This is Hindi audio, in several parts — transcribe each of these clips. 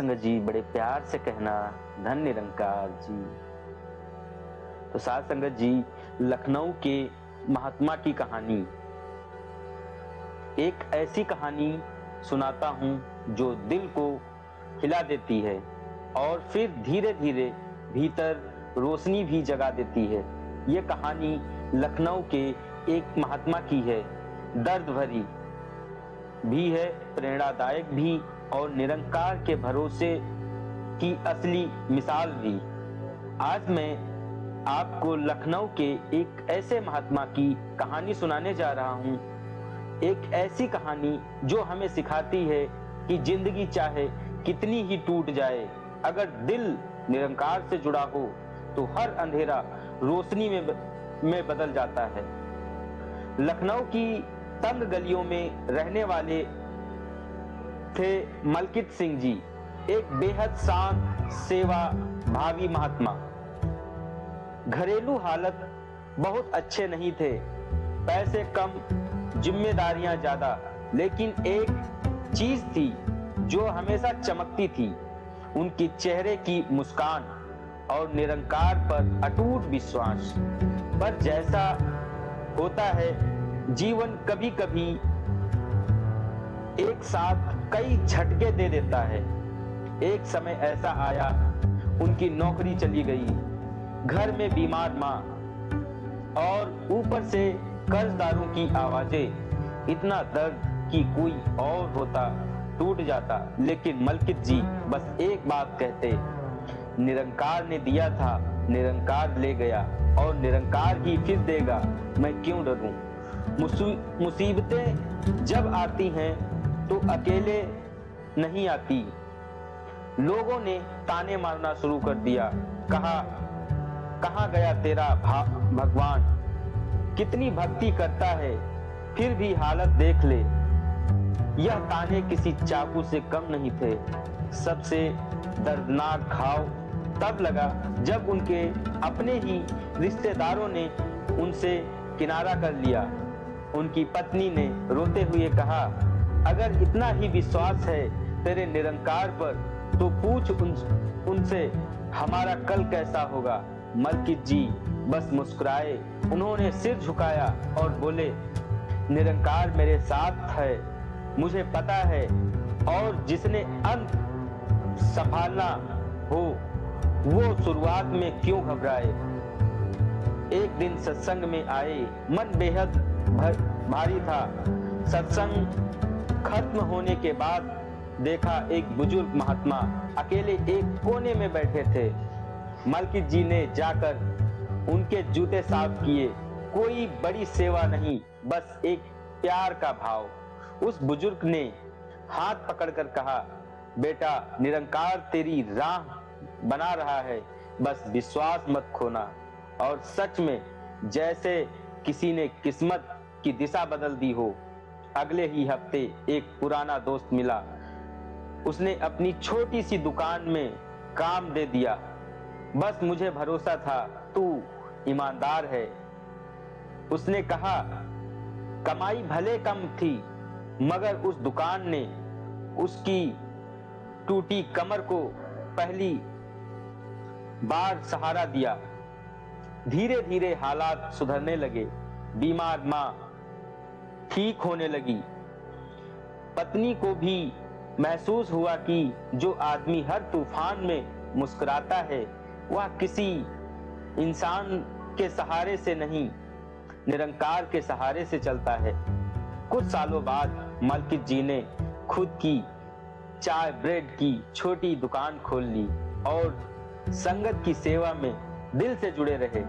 संगत जी बड़े प्यार से कहना धन निरंकार जी। तो साथ संगत जी, लखनऊ के महात्मा की कहानी, एक ऐसी कहानी सुनाता हूं जो दिल को हिला देती है और फिर धीरे धीरे भीतर रोशनी भी जगा देती है। ये कहानी लखनऊ के एक महात्मा की है, दर्द भरी भी है, प्रेरणादायक भी और निरंकार के भरोसे की असली मिसाल भी। आज मैं आपको लखनऊ के एक ऐसे महात्मा की कहानी सुनाने जा रहा हूं, एक ऐसी कहानी जो हमें सिखाती है कि जिंदगी चाहे कितनी ही टूट जाए, अगर दिल निरंकार से जुड़ा हो तो हर अंधेरा रोशनी में बदल जाता है। लखनऊ की तंग गलियों में रहने वाले थे मलकित सिंह जी, एक बेहद शांत सेवा भावी महात्मा। घरेलू हालत बहुत अच्छे नहीं थे, पैसे कम, जिम्मेदारियां ज्यादा, लेकिन एक चीज थी जो हमेशा चमकती थी, उनकी चेहरे की मुस्कान और निरंकार पर अटूट विश्वास। पर जैसा होता है जीवन कभी कभी एक साथ कई झटके दे देता है। एक समय ऐसा आया, उनकी नौकरी चली गई, घर में बीमार मां और ऊपर से कर्जदारों की आवाजें, इतना दर्द कि कोई और होता टूट जाता। लेकिन मलकित जी बस एक बात कहते, निरंकार ने दिया था, निरंकार ले गया और निरंकार ही फिर देगा, मैं क्यों डरूं। मुसीबतें जब आती हैं तो अकेले नहीं आती। लोगों ने ताने मारना शुरू कर दिया, कहाँ गया तेरा भगवान, कितनी भक्ति करता है फिर भी हालत देख ले। यह ताने किसी चाकू से कम नहीं थे। सबसे दर्दनाक घाव तब लगा जब उनके अपने ही रिश्तेदारों ने उनसे किनारा कर लिया। उनकी पत्नी ने रोते हुए कहा, अगर इतना ही विश्वास है तेरे निरंकार पर तो पूछ उनसे हमारा कल कैसा होगा। मलकित जी बस मुस्कुराए, उन्होंने सिर झुकाया और बोले, निरंकार मेरे साथ है, मुझे पता है, और जिसने अंत संभालना हो वो शुरुआत में क्यों घबराए। एक दिन सत्संग में आए, मन बेहद भारी था। सत्संग खत्म होने के बाद देखा एक बुजुर्ग महात्मा अकेले एक कोने में बैठे थे। मलकित जी ने जाकर उनके जूते साफ किए। कोई बड़ी सेवा नहीं, बस एक प्यार का भाव। उस बुजुर्ग ने हाथ पकड़कर कहा, बेटा निरंकार तेरी राह बना रहा है, बस विश्वास मत खोना। और सच में जैसे किसी ने किस्मत की दिशा बदल दी हो। अगले ही हफ्ते एक पुराना दोस्त मिला, उसने अपनी छोटी सी दुकान में काम दे दिया। बस मुझे भरोसा था तू ईमानदार है। उसने कहा, कमाई भले कम थी मगर उस दुकान ने उसकी टूटी कमर को पहली बार सहारा दिया। धीरे धीरे हालात सुधरने लगे, बीमार मां ठीक होने लगी। पत्नी को भी महसूस हुआ कि जो आदमी हर तूफान में मुस्कुराता है वह किसी इंसान के सहारे से नहीं, निरंकार के सहारे से चलता है। कुछ सालों बाद मलकित जी ने खुद की चाय ब्रेड की छोटी दुकान खोल ली और संगत की सेवा में दिल से जुड़े रहे।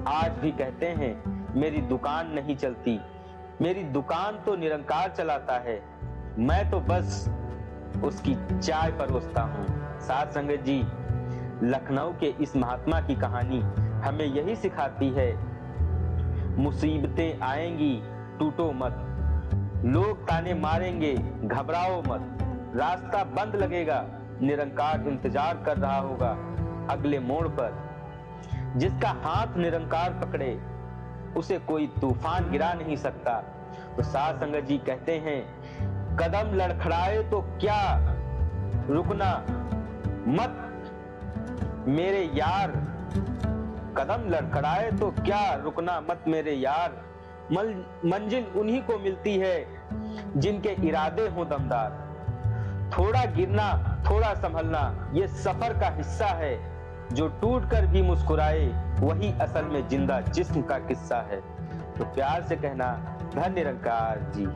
आज भी कहते हैं, मेरी दुकान नहीं चलती, मेरी दुकान तो निरंकार चलाता है, मैं तो बस उसकी चाय परोसता हूँ। साथ संगत जी, लखनऊ के इस महात्मा की कहानी हमें यही सिखाती है, मुसीबतें आएंगी टूटो मत, लोग ताने मारेंगे घबराओ मत, रास्ता बंद लगेगा, निरंकार इंतजार कर रहा होगा अगले मोड़ पर। जिसका हाथ निरंकार पकड़े उसे कोई तूफान गिरा नहीं सकता। तो साथ संगत जी कहते हैं, कदम लड़खड़ाए तो क्या, रुकना मत मेरे यार, कदम लड़खड़ाए तो क्या, रुकना मत मेरे यार। मंजिल उन्हीं को मिलती है जिनके इरादे हों दमदार। थोड़ा गिरना थोड़ा संभलना ये सफर का हिस्सा है, जो टूट कर भी मुस्कुराए वही असल में जिंदा जिस्म का किस्सा है। तो प्यार से कहना, धन्य निरंकार जी।